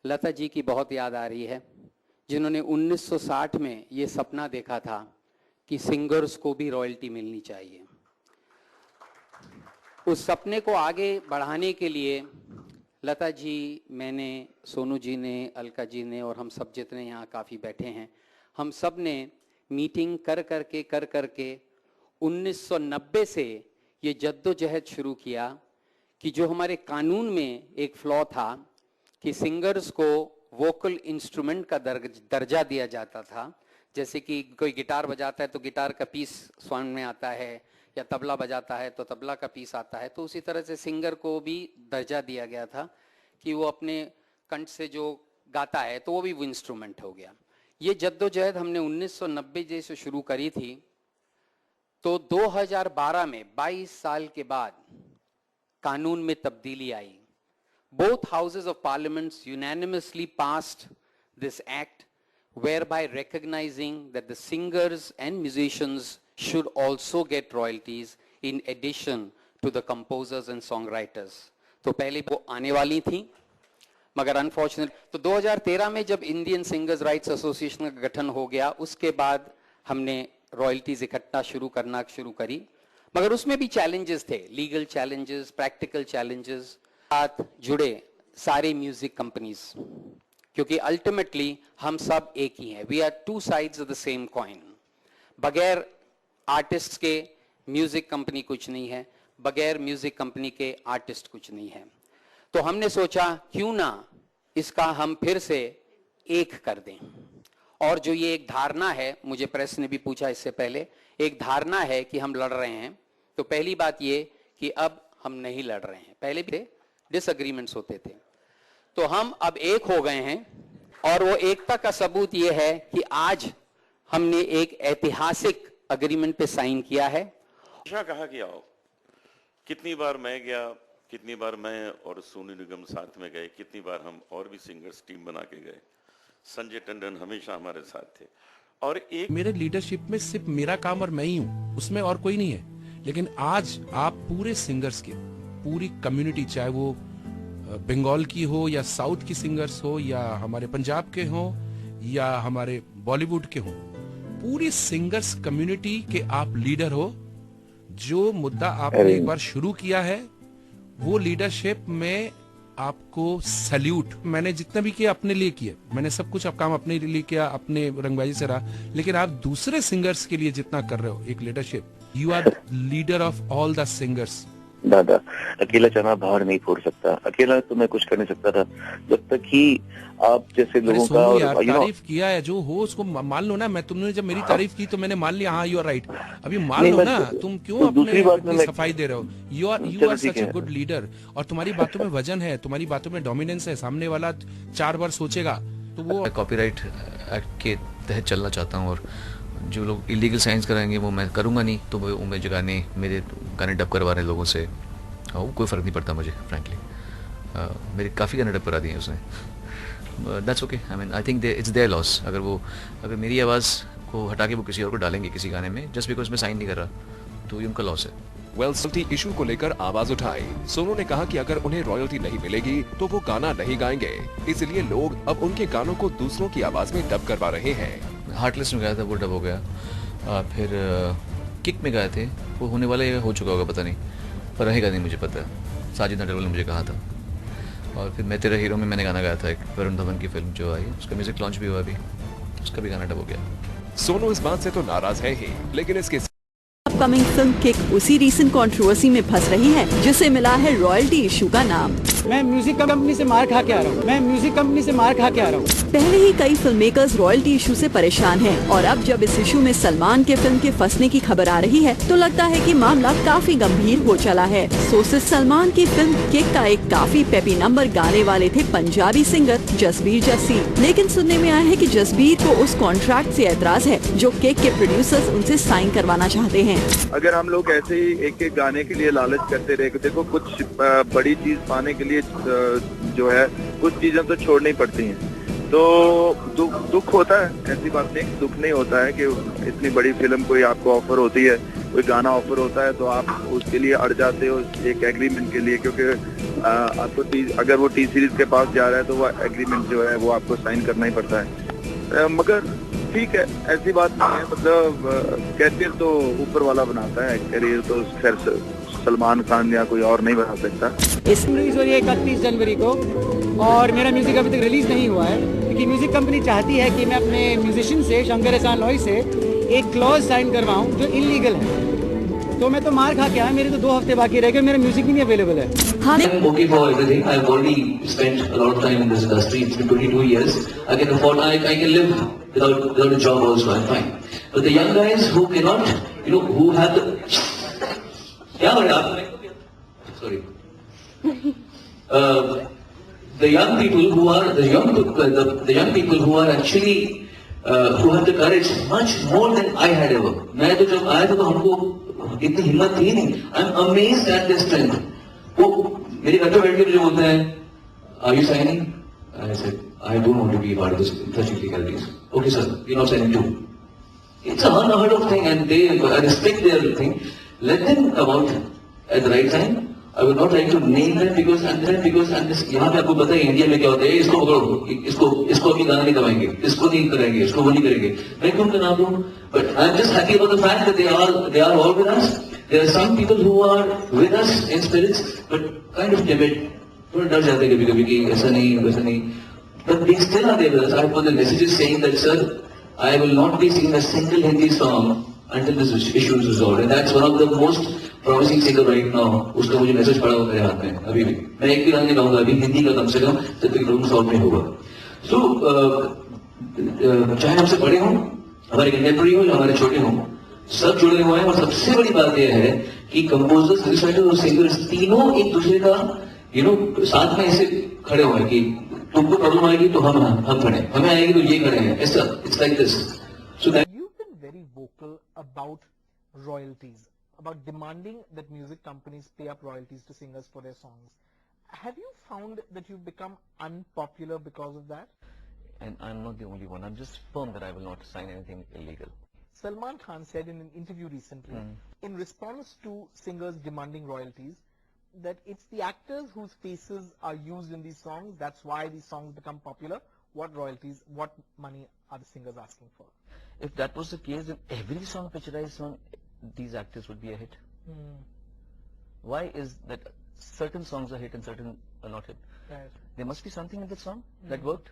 लता जी की बहुत याद आ रही है, जिन्होंने 1960 में ये सपना देखा था कि सिंगर्स को भी रॉयल्टी मिलनी चाहिए। उस सपने को आगे बढ़ाने के लिए लता जी, मैंने, सोनू जी ने, अलका जी ने और हम सब जितने यहाँ काफ़ी बैठे हैं, हम सब ने मीटिंग कर करके 1990 से ये जद्दोजहद शुरू किया कि जो हमारे कानून में एक फ्लॉ था कि सिंगर्स को वोकल इंस्ट्रूमेंट का दर्जा दिया जाता था। जैसे कि कोई गिटार बजाता है तो गिटार का पीस स्वर्ण में आता है, या तबला बजाता है तो तबला का पीस आता है, तो उसी तरह से सिंगर को भी दर्जा दिया गया था कि वो अपने कंठ से जो गाता है तो वो भी वो इंस्ट्रूमेंट हो गया। ये जद्दोजहद हमने 1990 जैसे शुरू करी थी, तो 2012 में 22 साल के बाद कानून में तब्दीली आई। Both houses of parliaments unanimously passed this act, whereby recognizing that the singers and musicians should also get royalties in addition to the composers and songwriters. तो पहले वो आने वाली थी, मगर अनफॉर्चुनेट तो 2013 में जब इंडियन सिंगर्स राइट्स एसोसिएशन का गठन हो गया, उसके बाद हमने रॉयल्टीज इकट्ठा करना शुरू करी। मगर उसमें भी चैलेंजेस थे, लीगल चैलेंजेस, प्रैक्टिकल चैलेंजेस, साथ जुड़े सारे म्यूजिक कंपनीज, क्योंकि अल्टीमेटली हम सब एक ही हैं। We are two sides of the same coin. बगैर आर्टिस्ट के म्यूजिक कंपनी कुछ नहीं है, बगैर म्यूजिक कंपनी के आर्टिस्ट कुछ नहीं है। तो हमने सोचा क्यों ना इसका हम फिर से एक कर दें। और जो ये एक धारणा है, मुझे प्रेस ने भी पूछा इससे पहले, एक धारणा है कि हम लड़ रहे हैं, तो पहली बात ये कि अब हम नहीं लड़ रहे हैं। पहले भी डिसएग्रीमेंट्स होते थे, तो हम अब एक हो गए हैं। और वो एकता का सबूत ये है कि आज हमने एक ऐतिहासिक एग्रीमेंट पे साइन किया है। कहा कि आओ, कितनी बार मैं गया, कितनी बार मैं और सोनू निगम साथ में गए, कितनी बार हम और भी सिंगर्स टीम बना के गए। संजय टंडन हमेशा हमारे साथ थे। और एक मेरे लीडरशिप में सिर्फ मेरा काम और मैं ही हूँ, उसमें और कोई नहीं है। लेकिन आज आप पूरे सिंगर्स के, पूरी कम्युनिटी, चाहे वो बंगाल की हो या साउथ की सिंगर्स हो या हमारे पंजाब के हो या हमारे बॉलीवुड के हो, पूरी सिंगर्स कम्युनिटी के आप लीडर हो। जो मुद्दा आपने एक बार शुरू किया है, वो लीडरशिप में आपको सैल्यूट। मैंने जितना भी किया अपने लिए किया, मैंने सब कुछ अब काम अपने लिए किया, अपने रंगबाजी से रहा। लेकिन आप दूसरे सिंगर्स के लिए जितना कर रहे हो, एक leadership, you are leader of all the singers. दादा, अकेला चना बाहर नहीं फोड़ सकता, अकेला तो मैं कुछ कर नहीं सकता था। जब तक कि आप जैसे लोगों का और तारीफ किया है जो हो उसको मान लो ना। मैं, तुमने जब मेरी तारीफ की तो मैंने मान लिया, हाँ यू आर राइट। अभी मान लो ना, तुम क्यों अपने सफाई दे रहे हो? You are such a good leader, और तुम्हारी बातों में वजन है, तुम्हारी बातों में डोमिनेंस है। सामने वाला 4 बार सोचेगा तो वो। कॉपीराइट एक्ट के तहत चलना चाहता हूँ, और जो लोग इलीगल साइंस कराएंगे वो मैं करूँगा नहीं। तो वो मेरे गाने, मेरे गाने डब करवा रहे हैं लोगों से, वो कोई फ़र्क नहीं पड़ता मुझे फ्रैंकली। मेरे काफ़ी गाने डब करा दिए उसने। That's okay, I mean I think it's there loss. अगर मेरी आवाज़ को हटा के वो किसी और को डालेंगे किसी गाने में, जस्ट बिकॉज मैं साइन नहीं कर रहा, तो ये उनका लॉस है। रॉयल्टी इशू को लेकर आवाज उठाई। सोनू ने कहा कि अगर उन्हें रॉयल्टी नहीं मिलेगी तो वो गाना नहीं गाएंगे, इसलिए लोग अब उनके गानों को दूसरों की आवाज में डब करवा रहे हैं। हार्टलेस में गाया था, वो डब हो गया। फिर किक में गाए थे, वो होने वाला हो चुका होगा पता नहीं, पर रहेगा नहीं मुझे पता है। साजिद नटवल ने मुझे कहा था। और फिर मैं तेरा हीरो में मैंने गाना गाया था, एक वरुण धवन की फिल्म जो आई, उसका म्यूजिक लॉन्च भी हुआ अभी, उसका भी गाना डब हो गया। सोनू इस बात से तो नाराज है ही, लेकिन इसके अपकमिंग फिल्म किक उसी रीसेंट कंट्रोवर्सी में फंस रही है जिसे मिला है रॉयल्टी इशू का नाम। मैं म्यूजिक कंपनी से मार खा के आ रहा हूँ। पहले ही कई फिल्म मेकर्स रॉयल्टी इशू से परेशान हैं, और अब जब इस इशू में सलमान के फिल्म के फंसने की खबर आ रही है तो लगता है कि मामला काफी गंभीर हो चला है। सोर्सेस सलमान की फिल्म किक का एक काफी पेपी नंबर गाने वाले थे पंजाबी सिंगर जसबीर जस्सी, लेकिन सुनने में आया है कि जसबीर को उस कॉन्ट्रैक्ट से एतराज है जो किक के प्रोड्यूसर्स उनसे साइन करवाना चाहते हैं। अगर हम लोग ऐसे ही एक एक गाने के लिए लालच करते रहे, देखो कुछ बड़ी चीज पाने के लिए जो है कुछ चीजें तो छोड़नी पड़ती हैं। तो दुख होता है, ऐसी बात नहीं, दुख नहीं होता है कि इतनी बड़ी फिल्म कोई आपको ऑफर होती है, कोई गाना ऑफर होता है तो आप उसके लिए अड़ जाते हो एक एग्रीमेंट के लिए, क्योंकि आपको अगर वो टी सीरीज के पास जा रहा है तो वो एग्रीमेंट जो है वो आपको साइन करना ही पड़ता है। मगर ठीक है, ऐसी बात नहीं है, मतलब कैरियर तो ऊपर वाला बनाता है, कैरियर तो खैर सलमान खान या कोई और नहीं बना सकता। इस रिलीज हो रही है 31 जनवरी को और मेरा म्यूजिक अभी तक रिलीज नहीं हुआ है क्योंकि म्यूजिक कंपनी चाहती है कि मैं अपने म्यूजिशियन से, शंकर एहसान लोई से, एक क्लॉज साइन करवाऊं जो इलीगल है। तो मैं तो मार खा के आया, मेरे तो 2 हफ्ते बाकी रह गए, मेरा म्यूजिक भी नहीं अवेलेबल है। I'm okay for everything. I've already spent a lot of time in this industry. It's been 22 years. I can afford. I can live without a job also. I'm fine. But the young guys who cannot, who have the. क्या बोला? Sorry. The young people who are the young people who are actually who have the courage much more than I had ever. मैं तो जब आया था तो हमको इतनी हिम्मत थी नहीं. I'm amazed at their strength. वो मेरे घर पे बैठ के मुझे बोलते हैं, Are you signing? I said, I don't want to be part of this such illegalities. Okay, sir, you're not signing too. It's an unheard of thing, and I respect their thing. Let them come out at the right time. I would not like to name them because यहाँ पे आपको पता है India में क्या होता है, इसको पकड़ो, इसको अभी गाना नहीं दबाएंगे, इसको नहीं करेंगे, इसको वो नहीं करेंगे, मैं क्यों उनका नाम लूँ? But I'm just happy about the fact that they are all with us. There are some people who are with us in spirits, but kind of timid. थोड़ा डर जाते हैं कभी-कभी कि ऐसा नहीं, वैसा नहीं. But they still are there with us. I have got the messages saying that, sir, I will not be singing a single Hindi song until this issue is resolved. And that's one of the most promising singer right now. उसका मुझे message पड़ा हुआ मेरे हाथ में अभी भी. मैं एक भी गाना नहीं गाऊंगा अभी हिंदी का कम से कम, जब तक लोग साउथ में होगा. So चाहे हमसे बड़े हों, हमारे कंटेम्पररी हो या हमारे छोटे हों, सब जुड़े हुए हैं. और सबसे बड़ी बात यह है कि कंपोजर्स, लिरिक्स और सिंगर्स तीनों एक दूसरे का साथ में ऐसे खड़े हुए हैं कि तुमको प्रॉब्लम आएगी तो हम खड़े, हमें आएगी तो ये खड़े हैं, ऐसा. It's like this. So that you've been very vocal about royalties, about demanding that music companies pay up royalties to singers for their songs. Have you found that you've become unpopular because of that? And I'm not the only one. I'm just firm that I will not sign anything illegal. Salman Khan said in an interview recently, in response to singers demanding royalties, that it's the actors whose faces are used in these songs, that's why these songs become popular. What royalties, what money are the singers asking for? If that was the case, then every song picturized on these actors would be a hit. Why is that certain songs are hit and certain are not hit? Right. There must be something in the song that worked.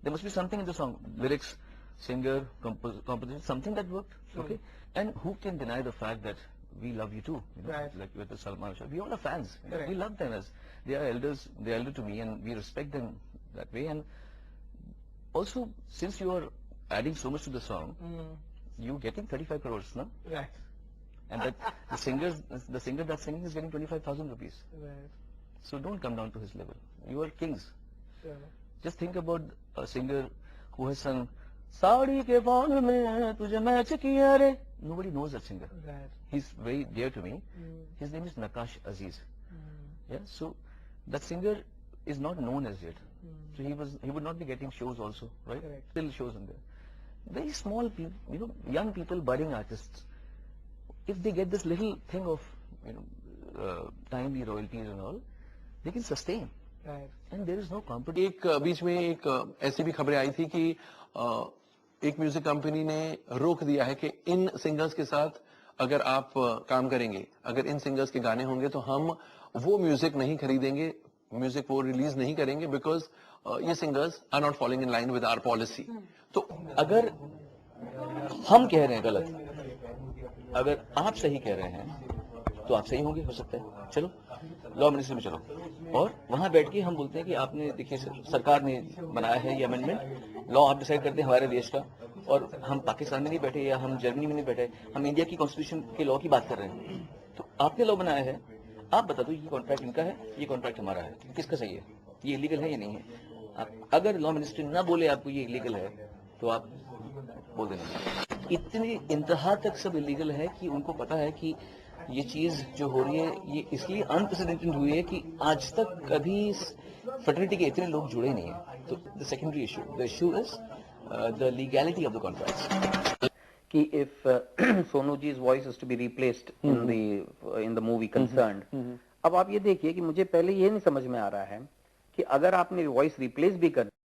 There must be something in the song, lyrics, singer, composition, something that worked. Okay, and who can deny the fact that we love you too? Right. Like with the Salman show, we all are fans. Correct. We love them as they are elders. They are elder to me, and we respect them that way. And also, since you are adding so much to the song, you getting 35 crores, no? Right. And that the singer that's singing is getting 25,000 rupees. Right. So don't come down to his level. You are kings. Sure. Just think about a singer who has sung Saudi ke baal mein tujhe match kiya re. Nobody knows that singer. Right. He's very dear to me. His name is Nakash Aziz. Yeah. So that singer is not known as yet. So he would not be getting shows also, right? Correct. Still shows in there. Very small people, young people, budding artists. If they get this little thing of timely royalties and all, they can sustain. Right. And there is no competition. एक बीच में एक ऐसी भी खबरें आई थी कि एक music company ने रोक दिया है कि इन सिंगर्स के साथ अगर आप काम करेंगे, अगर इन सिंगर्स के गाने होंगे तो हम वो म्यूजिक नहीं खरीदेंगे, म्यूजिक वो रिलीज नहीं करेंगे, बिकॉज ये singers are not following in line with our policy. तो अगर हम कह रहे हैं गलत, अगर आप सही कह रहे हैं तो आप सही होंगे, हो सकता है. चलो लॉ मिनिस्ट्री में चलो और वहां बैठ के हम बोलते हैं कि आपने देखिए सरकार ने बनाया है ये अमेंडमेंट, लॉ आप डिसाइड करते हैं हमारे देश का, और हम पाकिस्तान में नहीं बैठे या हम जर्मनी में नहीं बैठे, हम इंडिया की कॉन्स्टिट्यूशन के लॉ की बात कर रहे हैं. तो आपने लॉ बनाया है, आप बता दो ये कॉन्ट्रैक्ट इनका है, ये कॉन्ट्रैक्ट हमारा है, किसका सही है, ये इलीगल है या नहीं है. आप अगर लॉ मिनिस्ट्री ना बोले आपको ये इलीगल है तो आप बोल देना. इतनी इंतहा तक सब इलीगल है कि उनको पता है कि ये चीज जो हो रही है ये इसलिए अनप्रेसिडेंटेड हुई है कि आज तक कभी फर्टिलिटी के इतने लोग जुड़े नहीं है. तो the secondary issue, the issue is the legality of the contracts. कि if Sonu ji's voice is to be replaced in the movie Concerned, अब आप ये देखिए कि मुझे पहले ये नहीं समझ में आ रहा है कि अगर आपने वॉइस रिप्लेस भी कर